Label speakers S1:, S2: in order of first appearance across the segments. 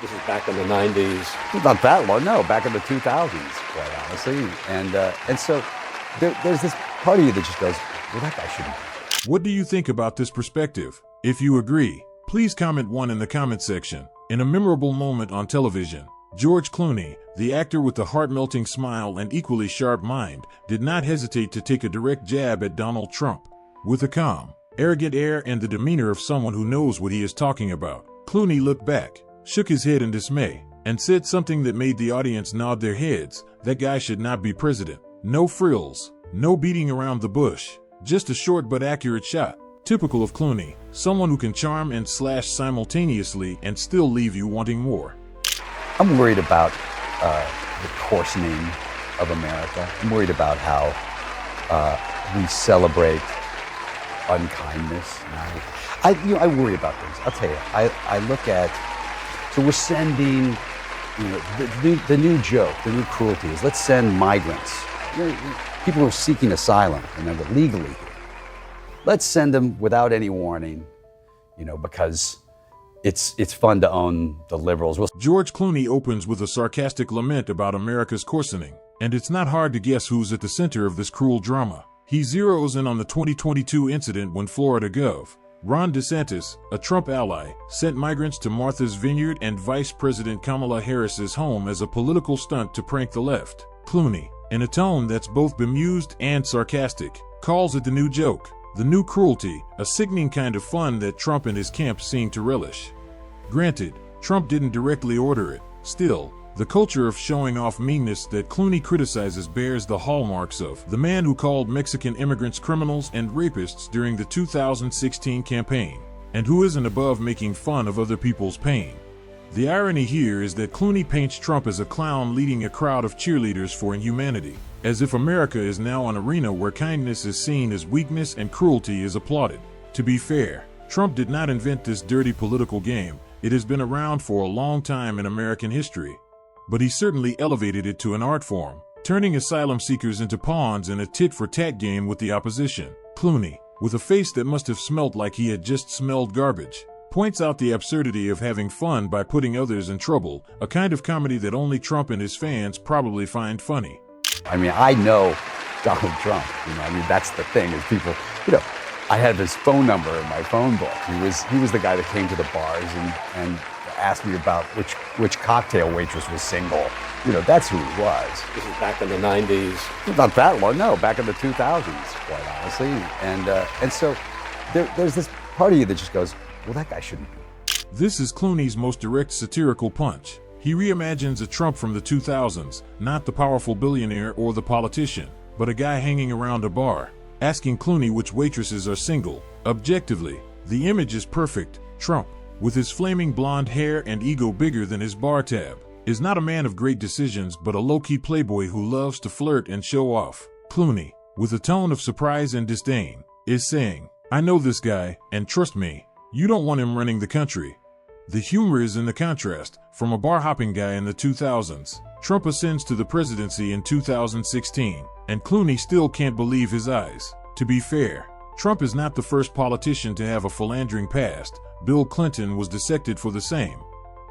S1: This is back in the 90s.
S2: Not that long, no, back in the 2000s, quite honestly. And so there's this part of you that just goes, well, that guy shouldn't be.
S3: What do you think about this perspective? If you agree, please comment 1 in the comment section. In a memorable moment on television, George Clooney, the actor with the heart-melting smile and equally sharp mind, did not hesitate to take a direct jab at Donald Trump. With a calm, arrogant air and the demeanor of someone who knows what he is talking about, Clooney looked back, shook his head in dismay, and said something that made the audience nod their heads. That guy should not be president. No frills, no beating around the bush, just a short but accurate shot. Typical of Clooney, someone who can charm and slash simultaneously and still leave you wanting more.
S2: I'm worried about the coarsening of America. I'm worried about how we celebrate unkindness. I worry about things. I'll tell you. I look at, so we're sending, the new joke, the new cruelty is let's send migrants, people who are seeking asylum and they're legally here. Let's send them without any warning, because it's fun to own the liberals.
S3: George Clooney opens with a sarcastic lament about America's coarsening, and it's not hard to guess who's at the center of this cruel drama. He zeroes in on the 2022 incident when Florida Gov. Ron DeSantis, a Trump ally, sent migrants to Martha's Vineyard and Vice President Kamala Harris's home as a political stunt to prank the left. Clooney, in a tone that's both bemused and sarcastic, calls it the new joke, the new cruelty, a sickening kind of fun that Trump and his camp seem to relish. Granted, Trump didn't directly order it. Still, the culture of showing off meanness that Clooney criticizes bears the hallmarks of the man who called Mexican immigrants criminals and rapists during the 2016 campaign, and who isn't above making fun of other people's pain. The irony here is that Clooney paints Trump as a clown leading a crowd of cheerleaders for inhumanity, as if America is now an arena where kindness is seen as weakness and cruelty is applauded. To be fair, Trump did not invent this dirty political game. It has been around for a long time in American history. But he certainly elevated it to an art form, turning asylum seekers into pawns in a tit-for-tat game with the opposition. Clooney, with a face that must have smelt like he had just smelled garbage, points out the absurdity of having fun by putting others in trouble, a kind of comedy that only Trump and his fans probably find funny.
S2: I know Donald Trump, that's the thing, is people, I have his phone number in my phone book. He was the guy that came to the bars and asked me about which cocktail waitress was single. That's who he was.
S1: This is back in the 90s.
S2: Not that long, no, back in the 2000s, quite honestly. And so there's this part of you that just goes, well, that guy shouldn't be.
S3: This is Clooney's most direct satirical punch. He reimagines a Trump from the 2000s, not the powerful billionaire or the politician, but a guy hanging around a bar, asking Clooney which waitresses are single. Objectively, the image is perfect. Trump, with his flaming blonde hair and ego bigger than his bar tab, is not a man of great decisions but a low-key playboy who loves to flirt and show off. Clooney, with a tone of surprise and disdain, is saying, I know this guy, and trust me, you don't want him running the country. The humor is in the contrast. From a bar-hopping guy in the 2000s, Trump ascends to the presidency in 2016, and Clooney still can't believe his eyes. To be fair, Trump is not the first politician to have a philandering past. Bill Clinton was dissected for the same.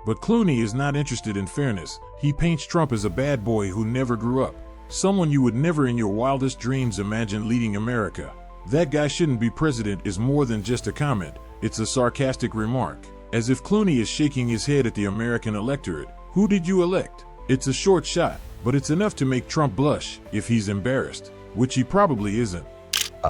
S3: But Clooney is not interested in fairness. He paints Trump as a bad boy who never grew up, someone you would never in your wildest dreams imagine leading America. That guy shouldn't be president is more than just a comment. It's a sarcastic remark, as if Clooney is shaking his head at the American electorate. Who did you elect? It's a short shot, but it's enough to make Trump blush if he's embarrassed, which he probably isn't.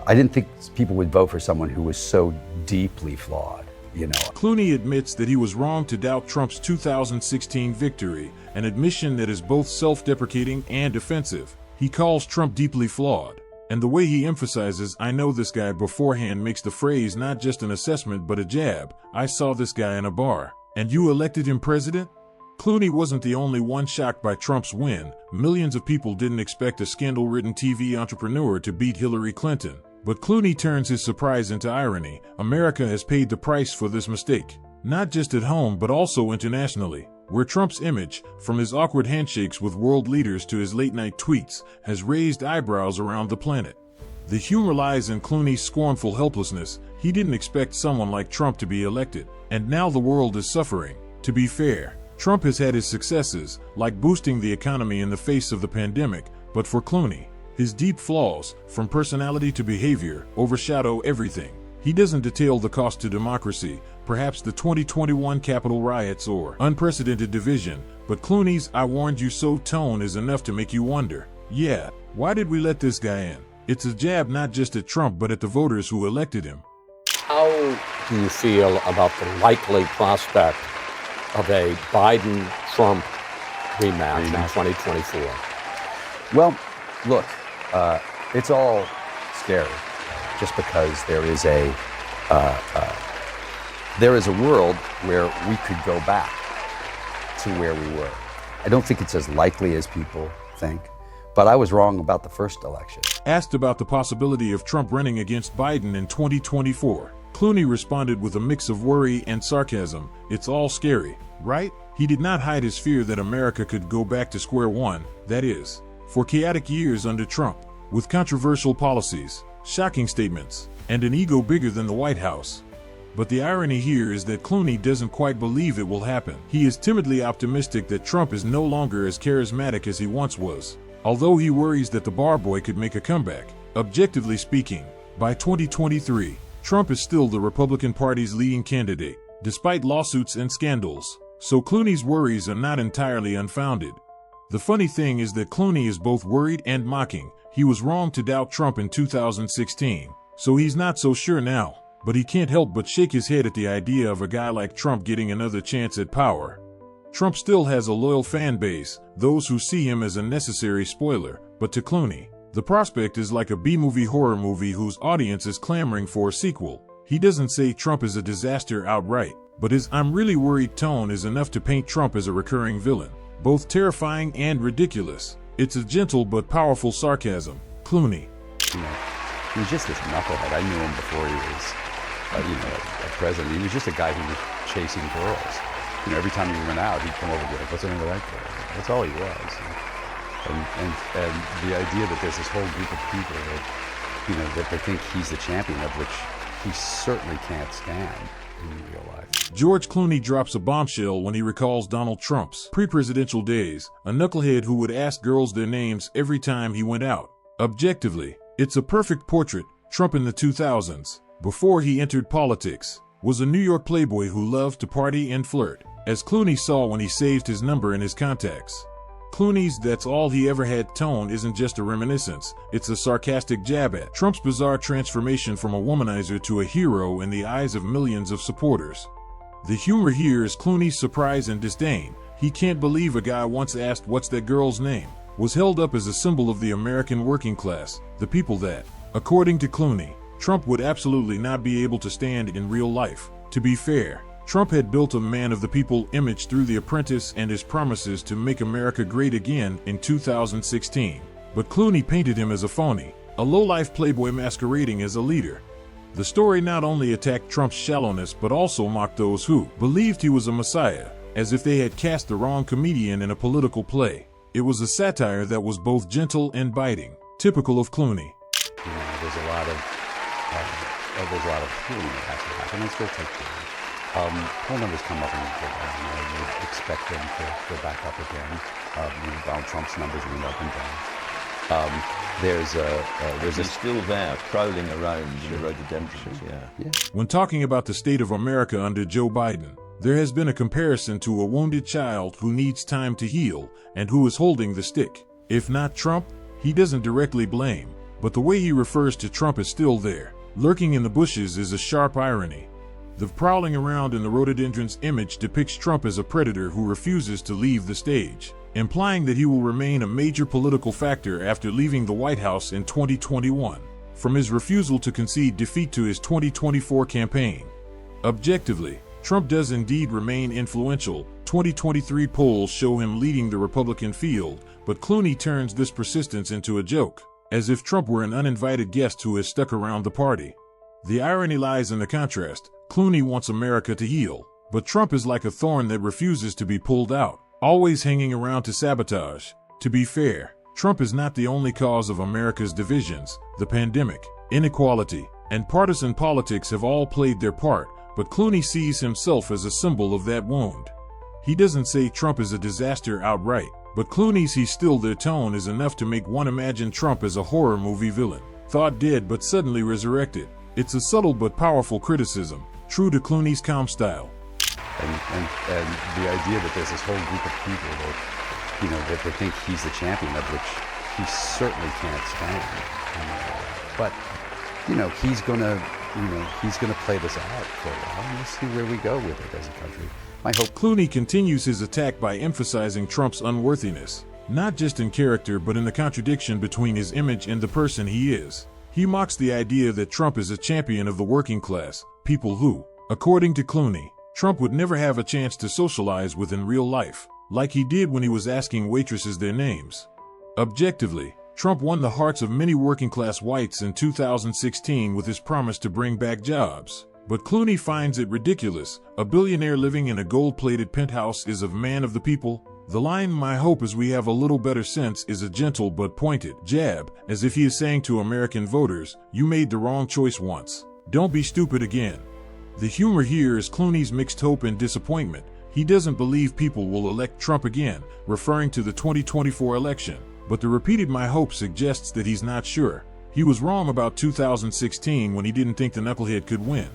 S2: I didn't think people would vote for someone who was so deeply flawed,
S3: Clooney admits that he was wrong to doubt Trump's 2016 victory, an admission that is both self-deprecating and offensive. He calls Trump deeply flawed, and the way he emphasizes I know this guy beforehand makes the phrase not just an assessment but a jab. I saw this guy in a bar, and you elected him president? Clooney wasn't the only one shocked by Trump's win. Millions of people didn't expect a scandal-ridden TV entrepreneur to beat Hillary Clinton. But Clooney turns his surprise into irony. America has paid the price for this mistake, not just at home but also internationally, where Trump's image, from his awkward handshakes with world leaders to his late-night tweets, has raised eyebrows around the planet. The humor lies in Clooney's scornful helplessness. He didn't expect someone like Trump to be elected, and now the world is suffering. To be fair, Trump has had his successes, like boosting the economy in the face of the pandemic, but for Clooney, his deep flaws, from personality to behavior, overshadow everything. He doesn't detail the cost to democracy, perhaps the 2021 Capitol riots or unprecedented division, but Clooney's "I warned you so" tone is enough to make you wonder, yeah, why did we let this guy in? It's a jab not just at Trump but at the voters who elected him.
S1: How do you feel about the likely prospect of a Biden-Trump rematch in 2024?
S2: Well, look, it's all scary, just because there is a world where we could go back to where we were. I don't think it's as likely as people think, but I was wrong about the first election.
S3: Asked about the possibility of Trump running against Biden in 2024, Clooney responded with a mix of worry and sarcasm. It's all scary, right? He did not hide his fear that America could go back to square one, that is, for chaotic years under Trump, with controversial policies, shocking statements, and an ego bigger than the White House. But the irony here is that Clooney doesn't quite believe it will happen. He is timidly optimistic that Trump is no longer as charismatic as he once was, although he worries that the bar boy could make a comeback. Objectively speaking, by 2023, Trump is still the Republican Party's leading candidate, despite lawsuits and scandals, so Clooney's worries are not entirely unfounded. The funny thing is that Clooney is both worried and mocking. He was wrong to doubt Trump in 2016, so he's not so sure now, but he can't help but shake his head at the idea of a guy like Trump getting another chance at power. Trump still has a loyal fan base, those who see him as a necessary spoiler, but to Clooney, the prospect is like a B-movie horror movie whose audience is clamoring for a sequel. He doesn't say Trump is a disaster outright, but his "I'm really worried" tone is enough to paint Trump as a recurring villain, both terrifying and ridiculous. It's a gentle but powerful sarcasm. Clooney.
S2: He was just this knucklehead. I knew him before he was, a president. He was just a guy who was chasing girls. Every time he went out, he'd come over and be like, "What's the name of that girl?" That's all he was. And the idea that there's this whole group of people that, that they think he's the champion of, which he certainly can't stand in real life.
S3: George Clooney drops a bombshell when he recalls Donald Trump's pre-presidential days, a knucklehead who would ask girls their names every time he went out. Objectively, it's a perfect portrait. Trump in the 2000s, before he entered politics, was a New York playboy who loved to party and flirt, as Clooney saw when he saved his number in his contacts. Clooney's "that's all he ever had" tone isn't just a reminiscence, it's a sarcastic jab at Trump's bizarre transformation from a womanizer to a hero in the eyes of millions of supporters. The humor here is Clooney's surprise and disdain. He can't believe a guy once asked "what's that girl's name?" was held up as a symbol of the American working class, the people that, according to Clooney, Trump would absolutely not be able to stand in real life. To be fair, Trump had built a man of the people image through The Apprentice and his promises to make America great again in 2016. But Clooney painted him as a phony, a low-life playboy masquerading as a leader. The story not only attacked Trump's shallowness but also mocked those who believed he was a messiah, as if they had cast the wrong comedian in a political play. It was a satire that was both gentle and biting, typical of Clooney.
S2: There's a lot of healing that has to happen. It's going to take time. Poll numbers come up and go down. You would expect them to go back up again. Donald Trump's numbers went up and down. There's
S4: still there, prowling around in the rhododendrons. Yeah.
S3: When talking about the state of America under Joe Biden, there has been a comparison to a wounded child who needs time to heal and who is holding the stick. If not Trump, he doesn't directly blame, but the way he refers to Trump is still there. Lurking in the bushes is a sharp irony. The prowling around in the rhododendrons image depicts Trump as a predator who refuses to leave the stage, implying that he will remain a major political factor after leaving the White House in 2021, from his refusal to concede defeat to his 2024 campaign. Objectively, Trump does indeed remain influential. 2023 polls show him leading the Republican field, but Clooney turns this persistence into a joke, as if Trump were an uninvited guest who has stuck around the party. The irony lies in the contrast. Clooney wants America to heal, but Trump is like a thorn that refuses to be pulled out, always hanging around to sabotage. To be fair, Trump is not the only cause of America's divisions. The pandemic, inequality, and partisan politics have all played their part, but Clooney sees himself as a symbol of that wound. He doesn't say Trump is a disaster outright, but Clooney's "he's still there" tone is enough to make one imagine Trump as a horror movie villain, thought dead but suddenly resurrected. It's a subtle but powerful criticism, true to Clooney's calm style.
S2: And the idea that there's this whole group of people that, that they think he's the champion, of which he certainly can't stand. But he's gonna play this out for a while, and we'll see where we go with it as a country. My hope.
S3: Clooney continues his attack by emphasizing Trump's unworthiness, not just in character but in the contradiction between his image and the person he is. He mocks the idea that Trump is a champion of the working class, people who, according to Clooney, Trump would never have a chance to socialize with in real life, like he did when he was asking waitresses their names. Objectively, Trump won the hearts of many working-class whites in 2016 with his promise to bring back jobs. But Clooney finds it ridiculous. A billionaire living in a gold-plated penthouse is of man of the people. The line, "My hope is we have a little better sense," is a gentle but pointed jab, as if he is saying to American voters, "You made the wrong choice once. Don't be stupid again." The humor here is Clooney's mixed hope and disappointment. He doesn't believe people will elect Trump again, referring to the 2024 election. But the repeated "my hope" suggests that he's not sure. He was wrong about 2016 when he didn't think the knucklehead could win.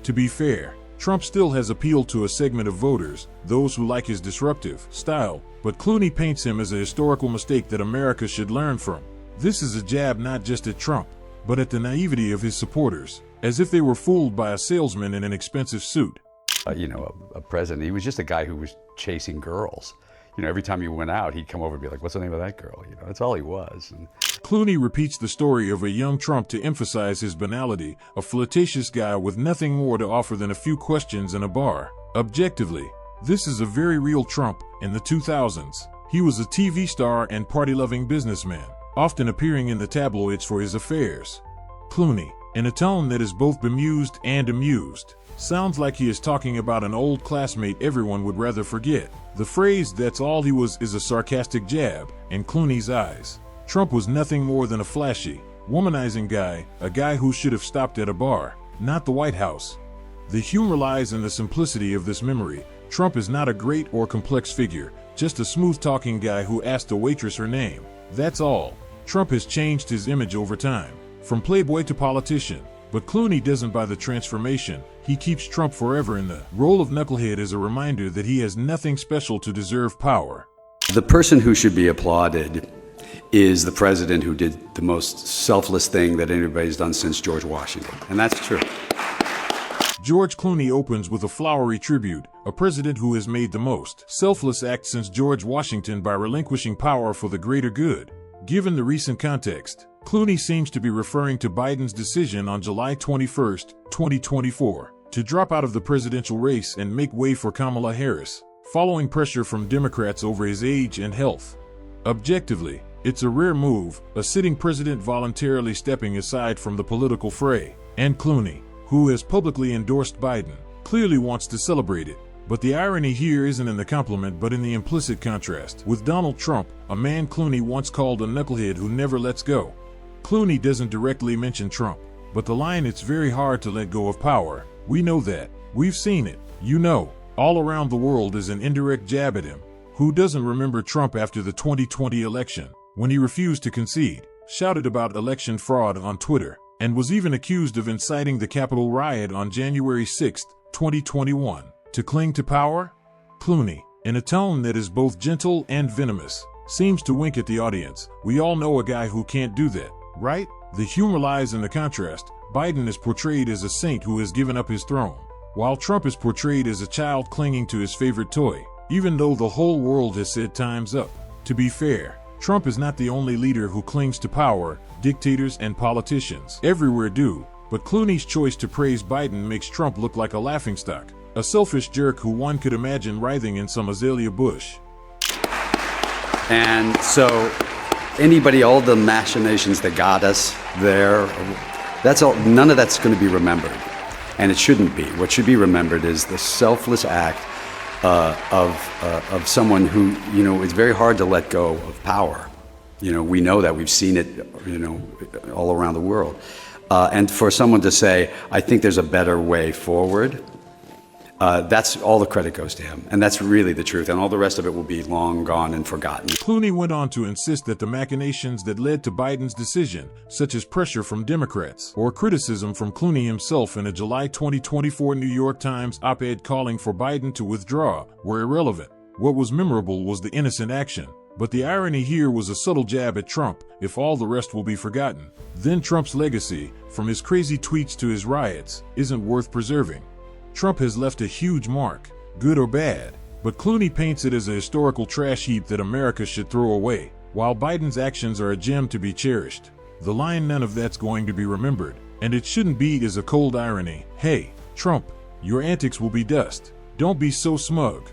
S3: To be fair, Trump still has appealed to a segment of voters, those who like his disruptive style, but Clooney paints him as a historical mistake that America should learn from. This is a jab not just at Trump, but at the naivety of his supporters, as if they were fooled by a salesman in an expensive suit.
S2: A president, he was just a guy who was chasing girls. Every time he went out, he'd come over and be like, "What's the name of that girl?" That's all he was. And
S3: Clooney repeats the story of a young Trump to emphasize his banality, a flirtatious guy with nothing more to offer than a few questions in a bar. Objectively, this is a very real Trump. In the 2000s, he was a TV star and party-loving businessman, often appearing in the tabloids for his affairs. Clooney, in a tone that is both bemused and amused, sounds like he is talking about an old classmate everyone would rather forget. The phrase "that's all he was" is a sarcastic jab. In Clooney's eyes, Trump was nothing more than a flashy, womanizing guy, a guy who should have stopped at a bar, not the White House. The humor lies in the simplicity of this memory. Trump is not a great or complex figure, just a smooth-talking guy who asked a waitress her name. That's all. Trump has changed his image over time, from playboy to politician. But Clooney doesn't buy the transformation. He keeps Trump forever in the role of knucklehead as a reminder that he has nothing special to deserve power.
S2: the person who should be applauded is the president who did the most selfless thing that anybody's done since George Washington. And that's true.
S3: George Clooney opens with a flowery tribute, a president who has made the most selfless act since George Washington by relinquishing power for the greater good. Given the recent context, Clooney seems to be referring to Biden's decision on July 21, 2024, to drop out of the presidential race and make way for Kamala Harris, following pressure from Democrats over his age and health. Objectively, it's a rare move, a sitting president voluntarily stepping aside from the political fray, and Clooney, who has publicly endorsed Biden, clearly wants to celebrate it. But the irony here isn't in the compliment but in the implicit contrast with Donald Trump, a man Clooney once called a knucklehead who never lets go. Clooney doesn't directly mention Trump, but the line "it's very hard to let go of power," we know that. We've seen it. You know, all around the world is an indirect jab at him. Who doesn't remember Trump after the 2020 election, when he refused to concede, shouted about election fraud on Twitter, and was even accused of inciting the Capitol riot on January 6, 2021, to cling to power? Clooney, in a tone that is both gentle and venomous, seems to wink at the audience. We all know a guy who can't do that, right? The humor lies in the contrast. Biden is portrayed as a saint who has given up his throne, while Trump is portrayed as a child clinging to his favorite toy, even though the whole world has said time's up. To be fair, Trump is not the only leader who clings to power. Dictators and politicians everywhere do, but Clooney's choice to praise Biden makes Trump look like a laughingstock, a selfish jerk who one could imagine writhing in some azalea bush.
S2: And so anybody, all the machinations that got us there, that's all, none of that's going to be remembered. And it shouldn't be. What should be remembered is the selfless act of someone who, it's very hard to let go of power. We know that. We've seen it, all around the world. And for someone to say, I think there's a better way forward,
S5: That's all the credit goes to him. And that's really the truth. And all the rest of it will be long gone and forgotten.
S3: Clooney went on to insist that the machinations that led to Biden's decision, such as pressure from Democrats or criticism from Clooney himself in a July 2024 New York Times op-ed calling for Biden to withdraw, were irrelevant. What was memorable was the innocent action. But the irony here was a subtle jab at Trump, if all the rest will be forgotten. Then Trump's legacy, from his crazy tweets to his riots, isn't worth preserving. Trump has left a huge mark, good or bad, but Clooney paints it as a historical trash heap that America should throw away, while Biden's actions are a gem to be cherished. The line "none of that's going to be remembered, and it shouldn't be" is a cold irony. Hey, Trump, your antics will be dust. Don't be so smug.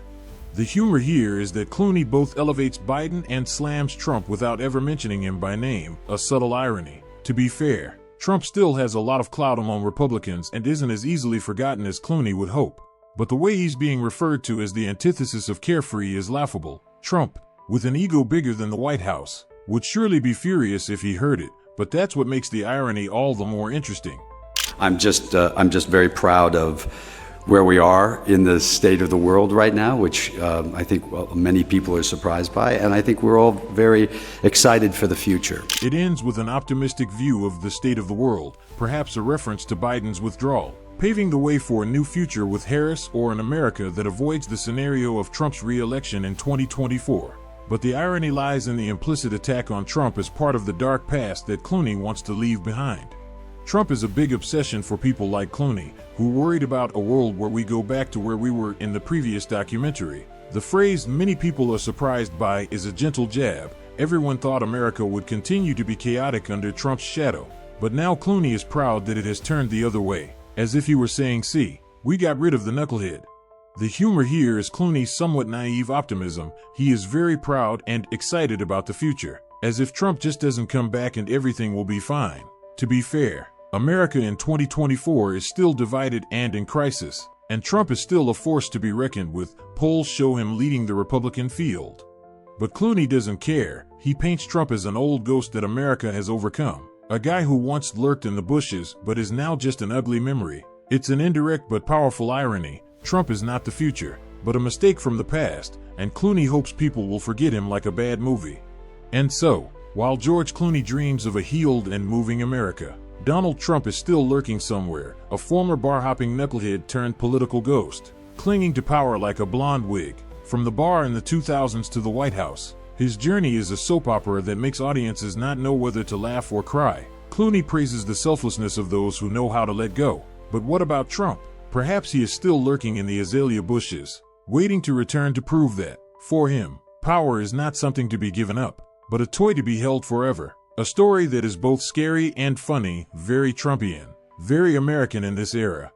S3: The humor here is that Clooney both elevates Biden and slams Trump without ever mentioning him by name, a subtle irony. To be fair, Trump still has a lot of clout among Republicans and isn't as easily forgotten as Clooney would hope. But the way he's being referred to as the antithesis of carefree is laughable. Trump, with an ego bigger than the White House, would surely be furious if he heard it, but that's what makes the irony all the more interesting.
S5: I'm just very proud of where we are in the state of the world right now, which I think many people are surprised by, and I think we're all very excited for the future.
S3: It ends with an optimistic view of the state of the world, perhaps a reference to Biden's withdrawal, paving the way for a new future with Harris or an America that avoids the scenario of Trump's re-election in 2024. But the irony lies in the implicit attack on Trump as part of the dark past that Clooney wants to leave behind. Trump is a big obsession for people like Clooney, who worried about a world where we go back to where we were in the previous documentary. The phrase "many people are surprised by" is a gentle jab. Everyone thought America would continue to be chaotic under Trump's shadow. But now Clooney is proud that it has turned the other way, as if he were saying, "See, we got rid of the knucklehead." The humor here is Clooney's somewhat naive optimism. He is very proud and excited about the future, as if Trump just doesn't come back and everything will be fine. To be fair, America in 2024 is still divided and in crisis, and Trump is still a force to be reckoned with. Polls show him leading the Republican field. But Clooney doesn't care. He paints Trump as an old ghost that America has overcome, a guy who once lurked in the bushes but is now just an ugly memory. It's an indirect but powerful irony. Trump is not the future, but a mistake from the past, and Clooney hopes people will forget him like a bad movie. And so, while George Clooney dreams of a healed and moving America, Donald Trump is still lurking somewhere, a former bar-hopping knucklehead turned political ghost, clinging to power like a blonde wig. From the bar in the 2000s to the White House, his journey is a soap opera that makes audiences not know whether to laugh or cry. Clooney praises the selflessness of those who know how to let go. But what about Trump? Perhaps he is still lurking in the azalea bushes, waiting to return to prove that, for him, power is not something to be given up, but a toy to be held forever. A story that is both scary and funny, very Trumpian, very American in this era.